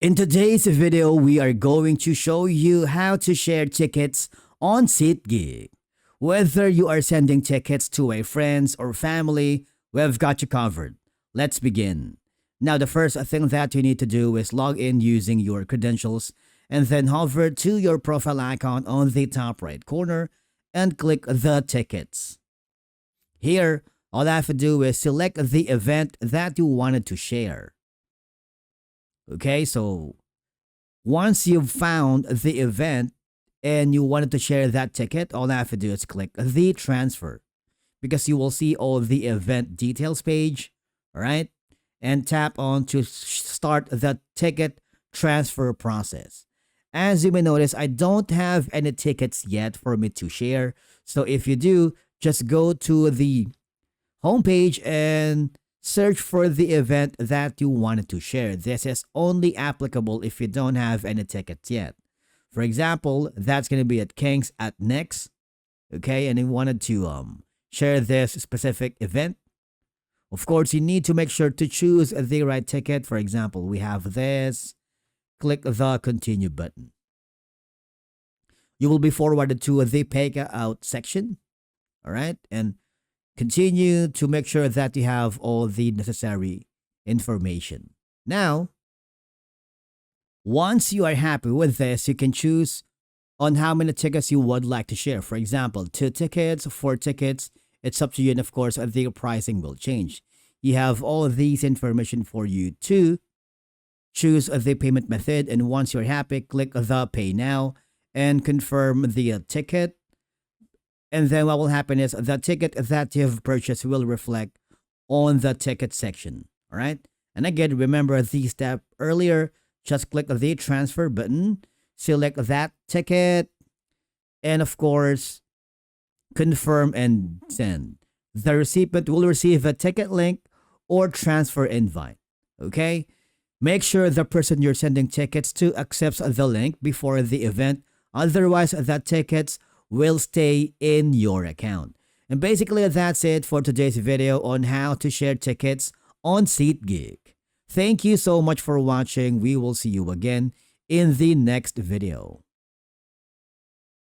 In today's video, we are going to show you how to share tickets on SeatGeek. Whether you are sending tickets to a friends or family, we've got you covered. Let's begin. Now, the first thing that you need to do is log in using your credentials and then hover to your profile icon on the top right corner and click the tickets. Here, all I have to do is select the event that you wanted to share. Okay, so once you've found the event and you wanted to share that ticket, all I have to do is click the transfer because you will see all the event details page, all right? And tap on to start the ticket transfer process. As you may notice, I don't have any tickets yet for me to share. So if you do, just go to the homepage and search for the event that you wanted to share. This is only applicable if you don't have any tickets yet. For example, that's going to be at Kings at Next. Okay, and you wanted to share this specific event. Of course, you need to make sure to choose the right ticket. For example, we have this. Click the continue button. You will be forwarded to the pay out section. All right, and continue to make sure that you have all the necessary information. Now, once you are happy with this, you can choose on how many tickets you would like to share. For example, 2 tickets, 4 tickets. It's up to you, and of course, the pricing will change. You have all of these information for you to choose the payment method, and once you're happy, click the Pay Now and confirm the ticket. And then what will happen is the ticket that you've purchased will reflect on the ticket section. All right. And again, remember the step earlier. Just click the transfer button, select that ticket, and of course, confirm and send. The recipient will receive a ticket link or transfer invite. Okay. Make sure the person you're sending tickets to accepts the link before the event. Otherwise, the tickets will stay in your account. And basically, that's it for today's video on how to share tickets on SeatGeek. Thank you so much for watching. We will see you again in the next video.